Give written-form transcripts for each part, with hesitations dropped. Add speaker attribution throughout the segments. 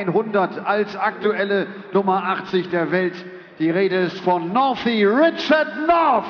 Speaker 1: 100 als aktuelle Nummer 80 der Welt. Die Rede ist von Northy Richard North.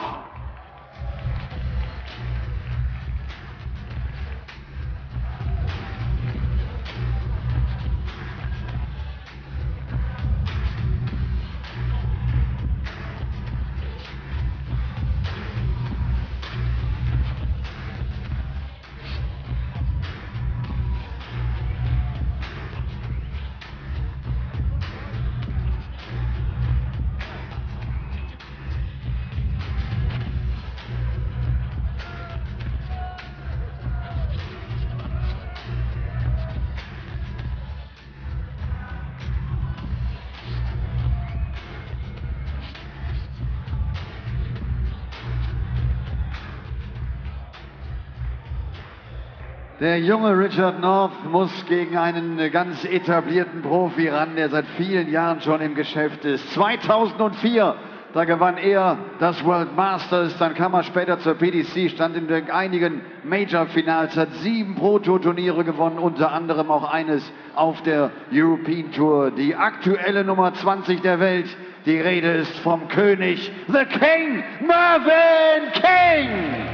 Speaker 1: Der junge Richard North muss gegen einen ganz etablierten Profi ran, der seit vielen Jahren schon im Geschäft ist. 2004, da gewann er das World Masters, dann kam er später zur PDC, stand in einigen Major-Finals, hat 7 Pro-Tour-Turniere gewonnen, unter anderem auch eines auf der European Tour. Die aktuelle Nummer 20 der Welt, die Rede ist vom König, the King, Mervyn King!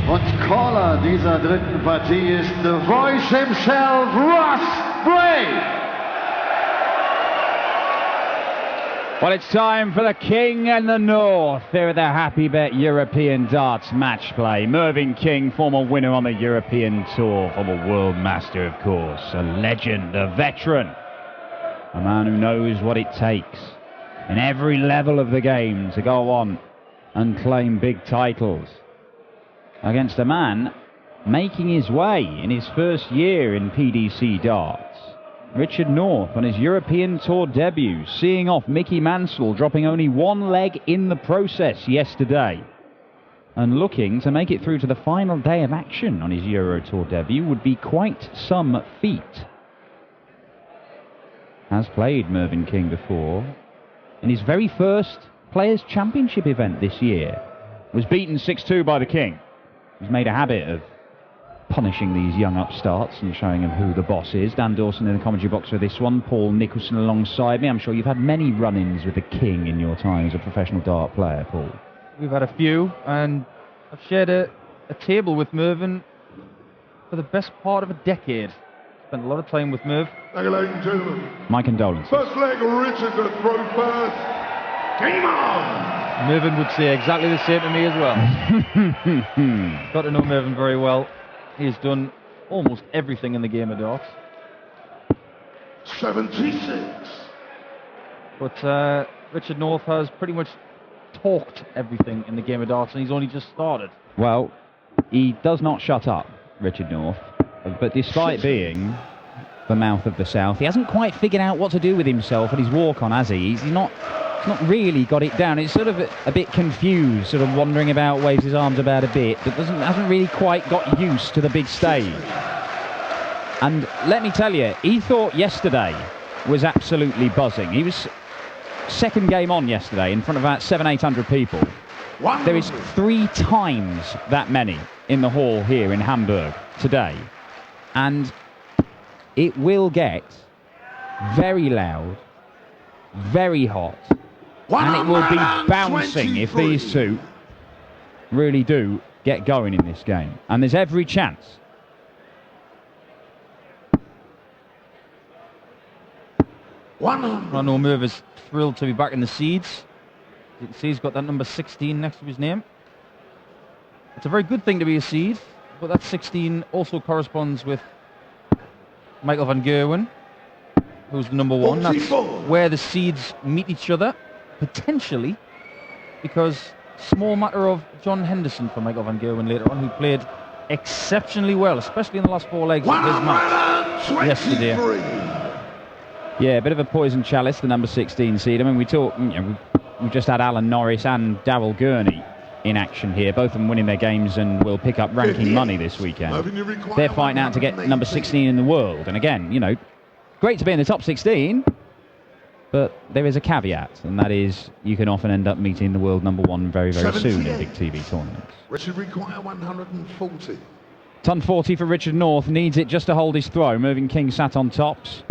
Speaker 1: Und Caller dieser dritten Partie ist the voice himself, Bray.
Speaker 2: Well, it's time for the King and the North. They're the Happy Bet European Darts match play. Mervyn King, former winner on the European Tour, former World Master, of course. A legend, a veteran. A man who knows what it takes in every level of the game to go on and claim big titles. Against a man making his way in his first year in PDC darts. Richard North on his European Tour debut, seeing off Mickey Mansell, dropping only one leg in the process yesterday, and looking to make it through to the final day of action on his Euro Tour debut would be quite some feat. Has played Mervyn King before in his very first Players' Championship event this year. Was beaten 6-2 by the King. He's made a habit of punishing these young upstarts and showing them who the boss is. Dan Dawson in the commentary box for this one. Paul Nicholson alongside me. I'm sure you've had many run-ins with the King in your time as a professional dart player, Paul.
Speaker 3: We've had a few, and I've shared a table with Mervyn for the best part of a decade. Spent a lot of time with Merv.
Speaker 4: Thank you, ladies and gentlemen.
Speaker 2: My condolences.
Speaker 4: First leg, Richard to throw first. Game on!
Speaker 3: Mervyn would say exactly the same to me as well. Got to know Mervyn very well. He's done almost everything in the game of darts.
Speaker 4: 76.
Speaker 3: But Richard North has pretty much talked everything in the game of darts, and he's only just started.
Speaker 2: Well, he does not shut up, Richard North. But despite being the mouth of the South, he hasn't quite figured out what to do with himself and his walk-on, has he? He's not really got it down. It's sort of a bit confused, sort of wandering about, waves his arms about a bit, but hasn't really quite got used to the big stage. And let me tell you, he thought yesterday was absolutely buzzing. He was second game on yesterday in front of about 700-800 people. There is 3 times that many in the hall here in Hamburg today. And it will get very loud, very hot, and it will be bouncing if these two really do get going in this game. And there's every chance.
Speaker 3: I know Merv is thrilled to be back in the seeds. You can see he's got that number 16 next to his name. It's a very good thing to be a seed, but that 16 also corresponds with Michael van Gerwen, who's the number 1. That's where the seeds meet each other, potentially, because small matter of John Henderson for Michael van Gerwen later on, who played exceptionally well, especially in the last 4 legs of his match yesterday.
Speaker 2: Yeah, a bit of a poison chalice, the number 16 seed. I mean, we've just had Alan Norris and Darryl Gurney in action here, both of them winning their games and will pick up ranking money this weekend. They're fighting out to get number 16 in the world. And again, great to be in the top 16, but there is a caveat, and that is you can often end up meeting the world number 1 very, very soon in big TV tournaments.
Speaker 4: Richard require 140.
Speaker 2: Ton 40 for Richard North, needs it just to hold his throw. Mervyn King sat on tops,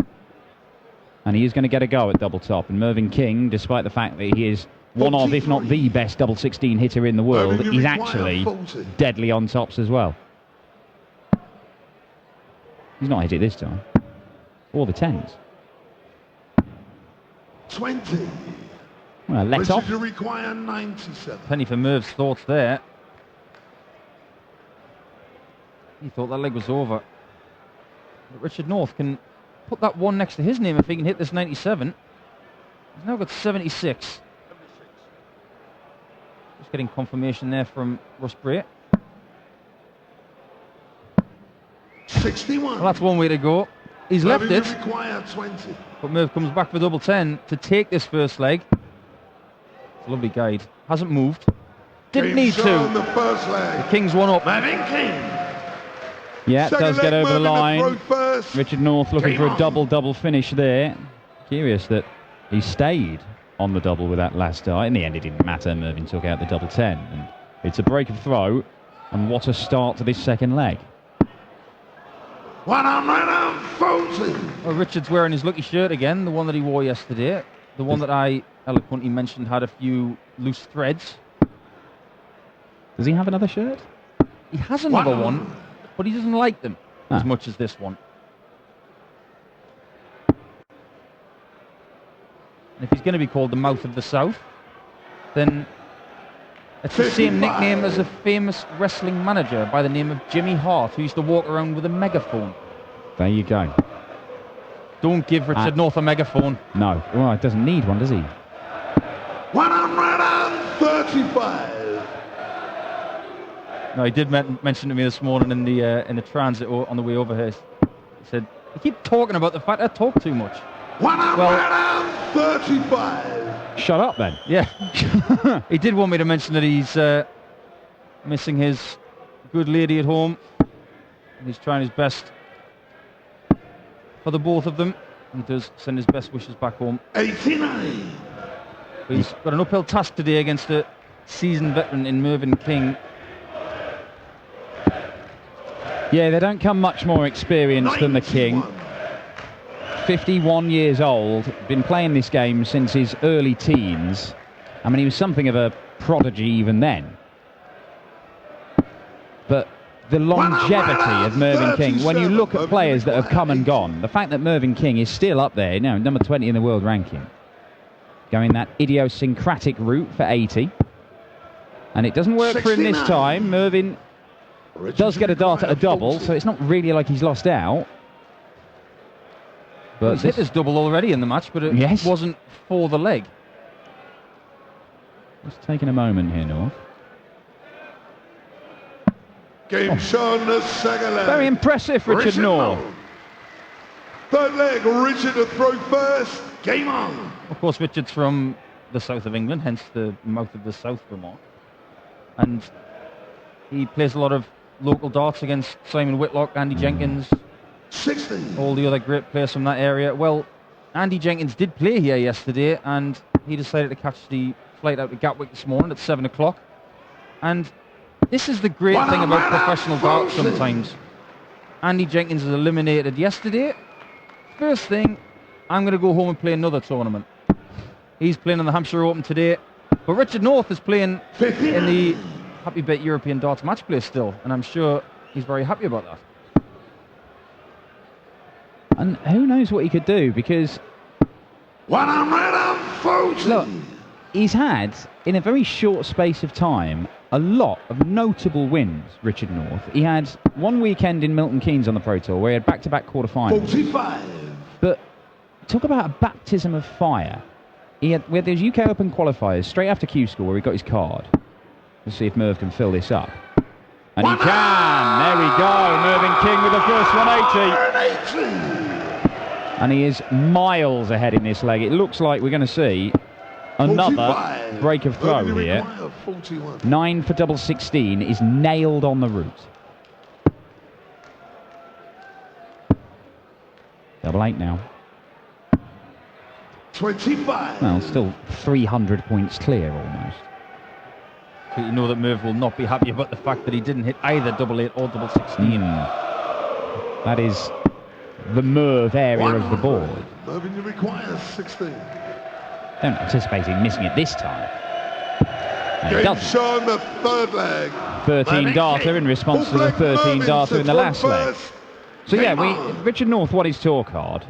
Speaker 2: and he is going to get a go at double top. And Mervyn King, despite the fact that he is one of, if not the best double 16 hitter in the world, he's actually deadly on tops as well. He's not hit it this time. Or the 10s.
Speaker 4: 20.
Speaker 2: Well, let off.
Speaker 4: Require 97.
Speaker 3: Penny for Merv's thoughts there. He thought that leg was over. But Richard North can put that 1 next to his name if he can hit this 97. He's now got 76. Just getting confirmation there from Russ Bray.
Speaker 4: 61.
Speaker 3: Well, that's one way to go. He's left it.
Speaker 4: Require 20.
Speaker 3: But Merv comes back for double 10 to take this first leg. It's a lovely guide. Hasn't moved. Didn't need to.
Speaker 4: The first leg.
Speaker 3: The King's one up.
Speaker 4: Mervyn King.
Speaker 2: Yeah, it does get over the line.
Speaker 4: First.
Speaker 2: Richard North looking for a double finish there. Curious that he stayed on the double with that last start. In the end, it didn't matter. Mervyn took out the double 10. And it's a break of throw. And what a start to this second leg.
Speaker 4: 140.
Speaker 3: Well, Richard's wearing his lucky shirt again, the one that he wore yesterday. The one that I eloquently mentioned had a few loose threads.
Speaker 2: Does he have another shirt?
Speaker 3: He has another one, but he doesn't like them as much as this one. And if he's going to be called the Mouth of the South, then it's the same nickname as a famous wrestling manager by the name of Jimmy Hart, who used to walk around with a megaphone.
Speaker 2: There you go.
Speaker 3: Don't give Richard North a megaphone.
Speaker 2: No. Well, it doesn't need one, does he?
Speaker 4: 135.
Speaker 3: No, he did mention to me this morning in the transit on the way over here. He said, "You keep talking about the fact I talk too much."
Speaker 4: 135.
Speaker 2: Shut up, then.
Speaker 3: Yeah. He did want me to mention that he's missing his good lady at home. And he's trying his best for the both of them. He does send his best wishes back home.
Speaker 4: 89.
Speaker 3: But he's got an uphill task today against a seasoned veteran in Mervyn King.
Speaker 2: Yeah, they don't come much more experienced than the King. 51 years old, been playing this game since his early teens. I mean, he was something of a prodigy even then. But the longevity of Mervyn King, when you look at players that have come and gone, the fact that Mervyn King is still up there, number 20 in the world ranking, going that idiosyncratic route for 80. And it doesn't work for him this time. Mervyn does get a dart at a double, so it's not really like he's lost out. But
Speaker 3: he's hit his double already in the match, but it wasn't for the leg.
Speaker 2: Just taking a moment here, North.
Speaker 4: Game shown the second leg.
Speaker 2: Very impressive, Richard North.
Speaker 4: Third leg, Richard to throw first. Game on.
Speaker 3: Of course, Richard's from the south of England, hence the Mouth of the South remark. And he plays a lot of local darts against Simon Whitlock, Andy Jenkins,
Speaker 4: 60.
Speaker 3: all the other great players from that area. Well, Andy Jenkins did play here yesterday, and he decided to catch the flight out to Gatwick this morning at 7 o'clock. And this is the great thing about professional darts sometimes. Andy Jenkins was eliminated yesterday. First thing, I'm going to go home and play another tournament. He's playing in the Hampshire Open today. But Richard North is playing in the Happy Bet European Darts Matchplay still, and I'm sure he's very happy about that.
Speaker 2: And who knows what he could do, because
Speaker 4: 140.
Speaker 2: look, he's had, in a very short space of time, a lot of notable wins, Richard North. He had one weekend in Milton Keynes on the Pro Tour where he had back-to-back quarterfinals.
Speaker 4: 45.
Speaker 2: But talk about a baptism of fire. We had those UK Open qualifiers straight after Q School where he got his card. Let's see if Merv can fill this up. And he can! There we go! Mervyn King with the first 180. And he is miles ahead in this leg. It looks like we're going to see another break of throw here. 9 for double 16 is nailed on the route. Double 8 now.
Speaker 4: 25.
Speaker 2: Well, still 300 points clear almost.
Speaker 3: But you know that Merv will not be happy about the fact that he didn't hit either double 8 or double 16.
Speaker 2: That is the Merv area of the board.
Speaker 4: Mervyn requires 16.
Speaker 2: Don't anticipate him missing it this time. And he
Speaker 4: Game
Speaker 2: doesn't.
Speaker 4: shown the third leg.
Speaker 2: 13 darter in response to the 13 darter in the last leg. So yeah, Richard North won his tour card.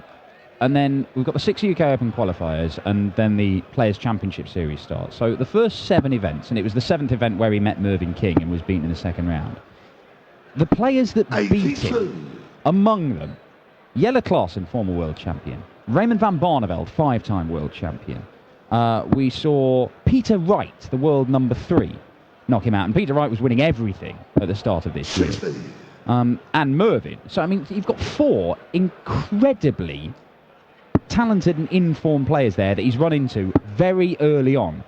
Speaker 2: And then we've got the 6 UK Open qualifiers, and then the Players' Championship Series starts. So the first 7 events, and it was the 7th event where he met Mervyn King and was beaten in the second round. The players that beat him, among them, Jelle Klaassen, former world champion. Raymond van Barneveld, 5-time world champion. We saw Peter Wright, the world number 3, knock him out. And Peter Wright was winning everything at the start of this year. And Mervyn. So, I mean, you've got 4 incredibly talented and informed players there that he's run into very early on.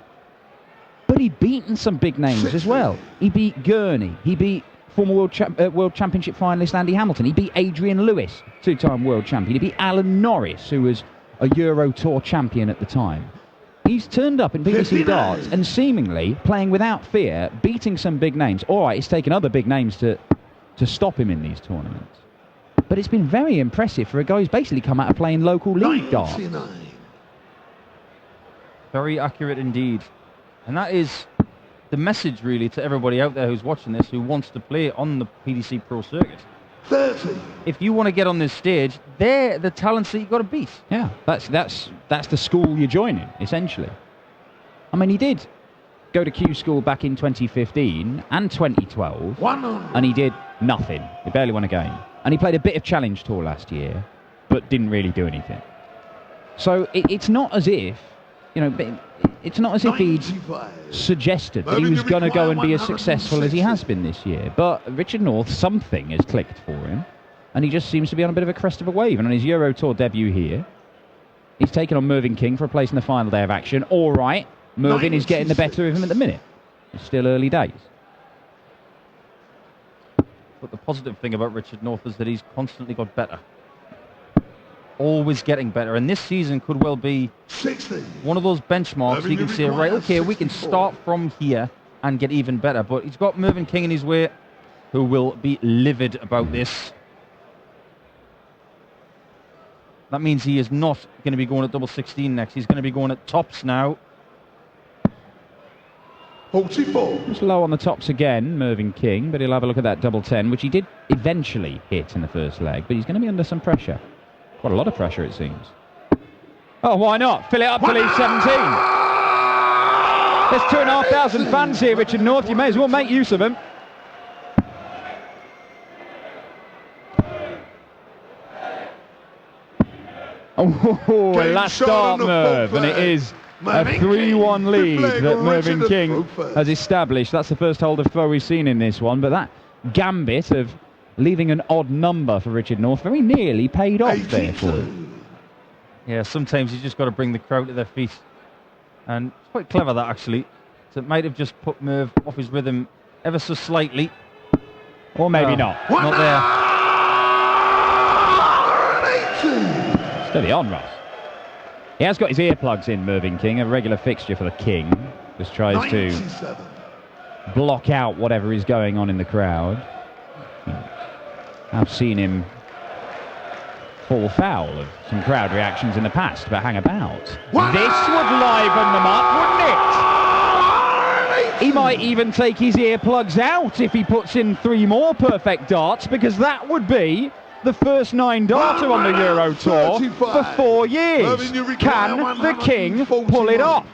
Speaker 2: But he'd beaten some big names as well. He beat Gurney. He beat former world championship finalist Andy Hamilton. He beat Adrian Lewis, 2-time world champion. He beat Alan Norris, who was a Euro Tour champion at the time. He's turned up in BBC darts and seemingly playing without fear, beating some big names. All right, it's taken other big names to stop him in these tournaments. But it's been very impressive for a guy who's basically come out of playing local league darts.
Speaker 3: Very accurate indeed. And that is the message really to everybody out there who's watching this, who wants to play on the PDC Pro Circuit.
Speaker 4: 30.
Speaker 3: If you want to get on this stage, they're the talents that you've got to beat.
Speaker 2: Yeah, that's the school you're joining, essentially. I mean, he did go to Q School back in 2015 and 2012, and he did nothing. He barely won a game. And he played a bit of Challenge Tour last year, but didn't really do anything. So it's not as if, it's not as if he'd suggested that he was going to go and be as successful as he has been this year. But Richard North, something has clicked for him, and he just seems to be on a bit of a crest of a wave. And on his Euro Tour debut here, he's taken on Mervyn King for a place in the final day of action. All right, Mervyn is getting the better of him at the minute. It's still early days.
Speaker 3: But the positive thing about Richard North is that he's constantly got better. Always getting better. And this season could well be 60. One of those benchmarks you can say, right, okay, we can start from here and get even better. But he's got Mervyn King in his way, who will be livid about this. That means he is not going to be going at double 16 next. He's going to be going at tops now.
Speaker 4: 44.
Speaker 2: It's low on the tops again, Mervyn King, but he'll have a look at that double 10, which he did eventually hit in the first leg, but he's going to be under some pressure. Quite a lot of pressure, it seems. Oh, why not? Fill it up to leave 17. There's 2,500 fans here, Richard North. You may as well make use of them. Oh, last start, Merv, and it is a 3-1 lead that Mervyn King has established. That's the first hold of throw we've seen in this one, but that gambit of leaving an odd number for Richard North very nearly paid off there for him.
Speaker 3: Yeah, sometimes you just got to bring the crowd to their feet. And it's quite clever, that, actually. So it might have just put Merv off his rhythm ever so slightly.
Speaker 2: Or maybe not.
Speaker 3: Not
Speaker 2: there. Steady on, Ross. He has got his earplugs in, Mervyn King, a regular fixture for the King. Just tries to block out whatever is going on in the crowd. I've seen him fall foul of some crowd reactions in the past, but hang about. This would liven them up, wouldn't it? He might even take his earplugs out if he puts in 3 more perfect darts, because that would be the first 9 darter on the Euro Tour for 4 years. Can the King pull it off?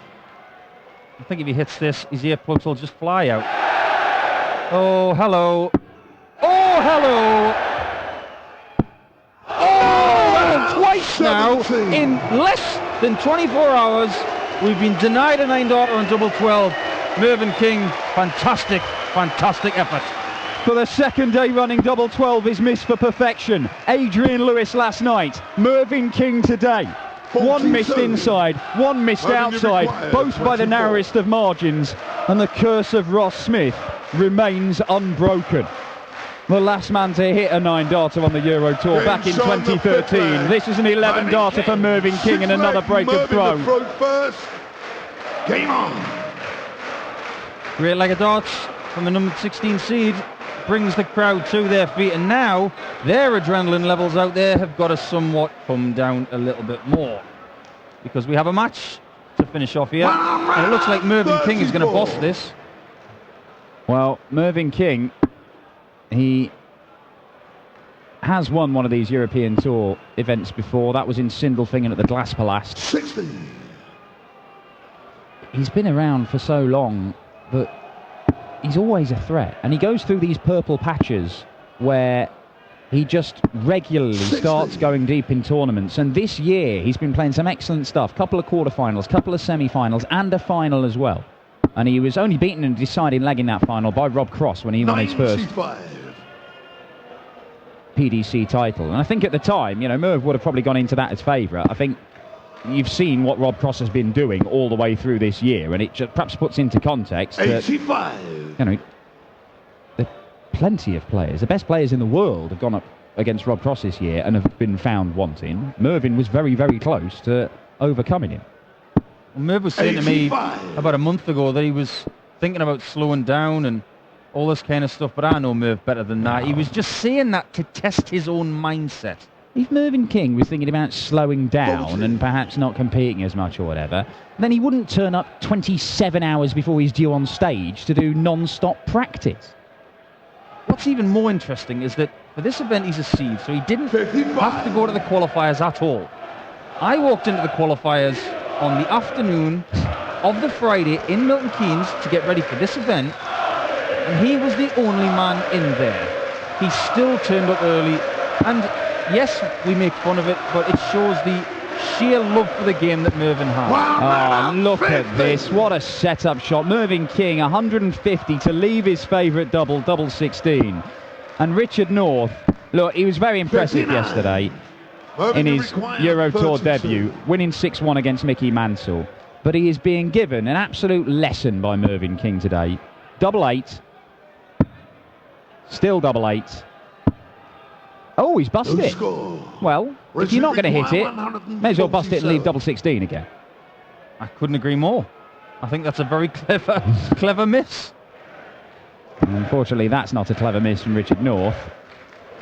Speaker 3: I think if he hits this, his earplugs will just fly out. Oh, hello. Oh, hello. Oh, twice now in less than 24 hours. We've been denied a 9 darter on double 12. Mervyn King, fantastic effort.
Speaker 2: For the second day running, double 12 is missed for perfection. Adrian Lewis last night, Mervyn King today.
Speaker 4: 42.
Speaker 2: One missed inside, one missed outside, both by the
Speaker 4: 24.
Speaker 2: narrowest of margins, and the curse of Ross Smith remains unbroken. The last man to hit a 9-darter on the Euro Tour back in 2013. This is an 11-darter for Mervyn King and another break of throw.
Speaker 4: First. Game on.
Speaker 3: Great leg of darts from the number 16 seed. Brings the crowd to their feet, and now their adrenaline levels out there have got to somewhat come down a little bit more, because we have a match to finish off here, and it looks like Mervyn King is going to boss this.
Speaker 2: Well, Mervyn King, he has won one of these European Tour events before. That was in Sindelfingen at the Glaspalast.
Speaker 4: 60.
Speaker 2: He's been around for so long, but he's always a threat, and he goes through these purple patches where he just regularly starts going deep in tournaments. And this year he's been playing some excellent stuff, couple of quarterfinals, couple of semi-finals, and a final as well. And he was only beaten in a deciding leg in that final by Rob Cross when he won his first
Speaker 4: 95.
Speaker 2: PDC title. And I think at the time, you know, Merv would have probably gone into that as favourite. I think you've seen what Rob Cross has been doing all the way through this year, and it just perhaps puts into context that,
Speaker 4: 85.
Speaker 2: you know, there are plenty of players. The best players in the world have gone up against Rob Cross this year and have been found wanting. Mervyn was very, very close to overcoming him.
Speaker 3: Well, Merv was saying to me
Speaker 4: 85.
Speaker 3: about a month ago that he was thinking about slowing down and all this kind of stuff, but I know Merv better than that. He was just saying that to test his own mindset.
Speaker 2: If Mervyn King was thinking about slowing down and perhaps not competing as much or whatever, then he wouldn't turn up 27 hours before he's due on stage to do non-stop practice.
Speaker 3: What's even more interesting is that for this event he's a seed, so he didn't have to go to the qualifiers at all. I walked into the qualifiers on the afternoon of the Friday in Milton Keynes to get ready for this event, and he was the only man in there. He still turned up early, and yes, we make fun of it, but it shows the sheer love for the game that Mervyn has.
Speaker 2: Oh, look at this. What a setup shot. Mervyn King, 150 to leave his favourite double 16. And Richard North, look, he was very impressive yesterday in his Euro Tour debut, winning 6-1 against Mickey Mansell. But he is being given an absolute lesson by Mervyn King today. Double 8. Still double 8. Oh, he's busted it. Well, if you're not going to hit it, may as well bust it and leave double 16 again.
Speaker 3: I couldn't agree more. I think that's a very clever miss.
Speaker 2: Unfortunately, that's not a clever miss from Richard North.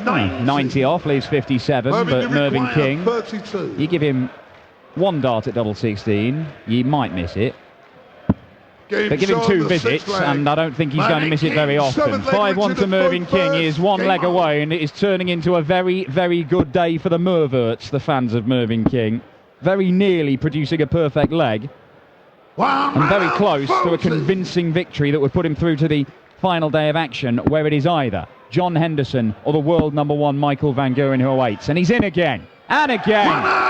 Speaker 2: 90 off, leaves 57, but Mervyn King,
Speaker 4: 32.
Speaker 2: you give him one dart at double 16, you might miss it. But give him 2 visits, and I don't think he's going to miss it very often. 5-1 to Mervyn King. He is one leg away, and it is turning into a very, very good day for the Merverts, the fans of Mervyn King. Very nearly producing a perfect leg, and very close to a convincing victory that would put him through to the final day of action, where it is either John Henderson or the world number 1 Michael Van Geuren who awaits. And he's in again, and again.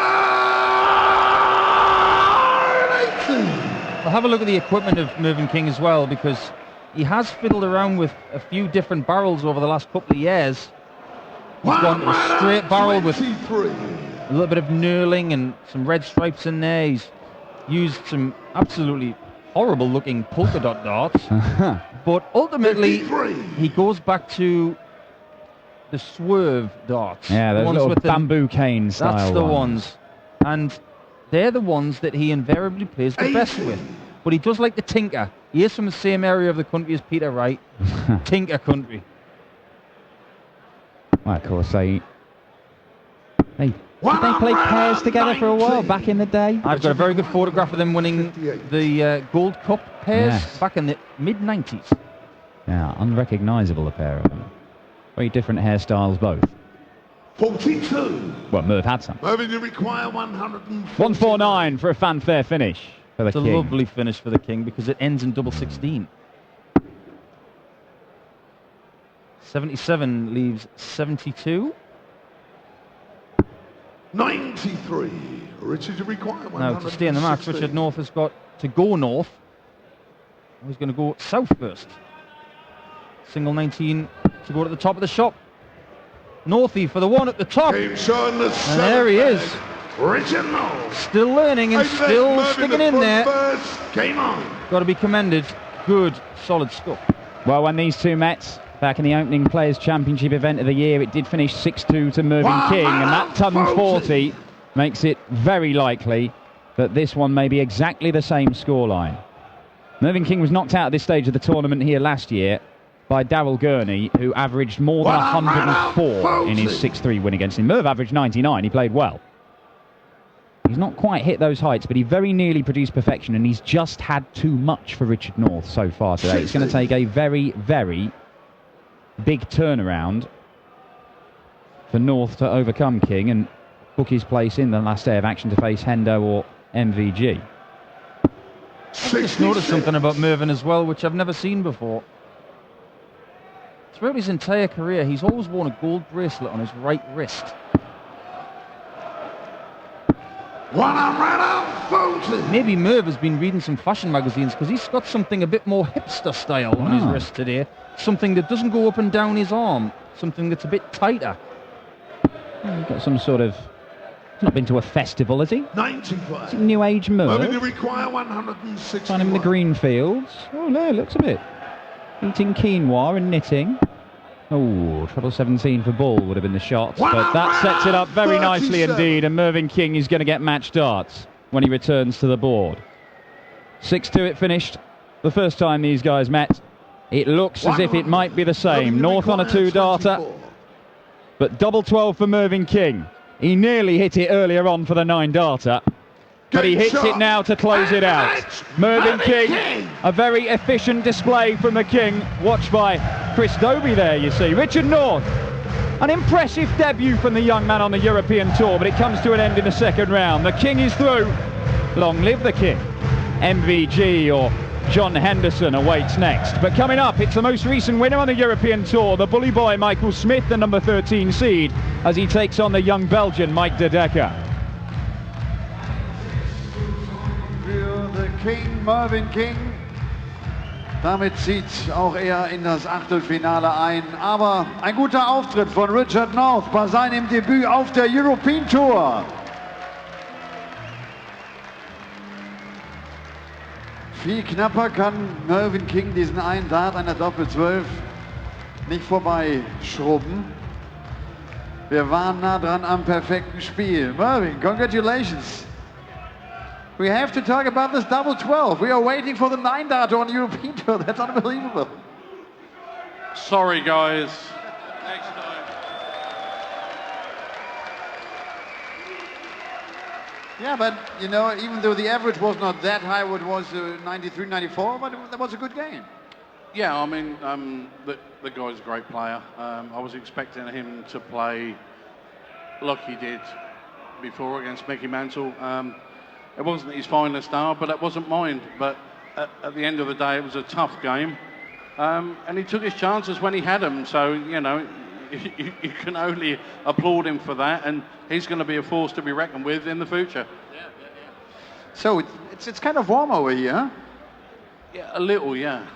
Speaker 3: I'll have a look at the equipment of Mervyn King as well, because he has fiddled around with a few different barrels over the last couple of years. He's gone to a straight barrel with a little bit of knurling and some red stripes in there. He's used some absolutely horrible looking polka dot darts. But ultimately, he goes back to the swerve darts.
Speaker 2: Yeah, those little bamboo cane style
Speaker 3: That's the ones. And they're the ones that he invariably plays the best with. But he does like the tinker. He is from the same area of the country as Peter Wright. Tinker country.
Speaker 2: Well, of course, did they play pairs together for a while back in the day?
Speaker 3: I've got a very good photograph of them winning the Gold Cup pairs back in the mid-90s.
Speaker 2: Yeah, unrecognisable, a pair of them. Very different hairstyles both.
Speaker 4: 42.
Speaker 2: Well, Merv had some.
Speaker 4: Mervyn, you require 149.
Speaker 2: 149 for a fanfare finish for the
Speaker 3: It's
Speaker 2: King.
Speaker 3: a lovely finish for the King because it ends in double 16. 77 leaves 72.
Speaker 4: 93. Richard, you require 100.
Speaker 3: Now, to stay in the match, Richard North has got to go north He's going to go south first. Single 19 to go to the top of the shop. Northy for the one at the top.
Speaker 4: Game shot in the
Speaker 3: And there he is.
Speaker 4: Richard North.
Speaker 3: Still learning and still sticking in there.
Speaker 4: Game on.
Speaker 3: Got to be commended. Good, solid score.
Speaker 2: Well, when these two met back in the opening Players' Championship event of the year, it did finish 6-2 to Mervyn King, and that ton 40 makes it very likely that this one may be exactly the same scoreline. Mervyn King was knocked out at this stage of the tournament here last year by Darryl Gurney, who averaged more than 104 in his 6-3 win against him. Merv averaged 99, he played well. He's not quite hit those heights, but he very nearly produced perfection, and he's just had too much for Richard North so far today. It's going to take a very, very big turnaround for North to overcome King and book his place in the last day of action to face Hendo or MVG.
Speaker 3: I just noticed something about Mervyn as well, which I've never seen before. Throughout his entire career, he's always worn a gold bracelet on his right wrist. Maybe Merv has been reading some fashion magazines, because he's got something a bit more hipster style on his wrist today. Something that doesn't go up and down his arm. Something that's a bit tighter.
Speaker 2: He's got some sort of... He's not been to a festival, has he?
Speaker 4: 95.
Speaker 2: Is it New Age Merv?
Speaker 4: Moving to require 160.
Speaker 2: Find him in the green fields. Oh, no, looks a bit. Eating quinoa and knitting. Oh, treble 17 for ball would have been the shot. But that sets it up very nicely indeed, and Mervyn King is going to get match darts when he returns to the board. 6-2 it finished. The first time these guys met. It looks as if it might be the same. North on a 2-darter. But double 12 for Mervyn King. He nearly hit it earlier on for the 9-darter. But he hits it now to close it out. Mervyn King, a very efficient display from the King, watched by Chris Dobie there, you see. Richard North, an impressive debut from the young man on the European Tour, but it comes to an end in the second round. The King is through. Long live the King. MVG or John Henderson awaits next. But coming up, it's the most recent winner on the European Tour, the bully boy Michael Smith, the number 13 seed, as he takes on the young Belgian Mike de Decker.
Speaker 1: King, Mervyn King. Damit zieht auch er in das Achtelfinale ein. Aber ein guter Auftritt von Richard North bei seinem Debüt auf der European Tour. Viel knapper kann Mervyn King diesen einen Dart einer Doppel-12 nicht vorbeischrubben. Wir waren nah dran am perfekten Spiel. Mervyn, congratulations. We have to talk about this double 12. We are waiting for the 9-darter on the European Tour. That's unbelievable.
Speaker 5: Sorry, guys. Next time.
Speaker 1: Yeah, but, you know, even though the average was not that high, it was 93, 94, but that was a good game.
Speaker 5: Yeah, I mean, the guy's a great player. I was expecting him to play like he did before against Mickey Mantle. It wasn't his finest hour, but that wasn't mine. But at the end of the day, it was a tough game. And he took his chances when he had them. So, you know, you can only applaud him for that. And he's going to be a force to be reckoned with in the future.
Speaker 1: Yeah. So it's kind of warm over here, huh?
Speaker 5: Yeah, a little, yeah.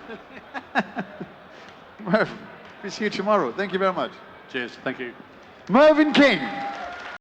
Speaker 1: Merv, we'll see you tomorrow. Thank you very much.
Speaker 5: Cheers, thank you.
Speaker 1: Mervyn King.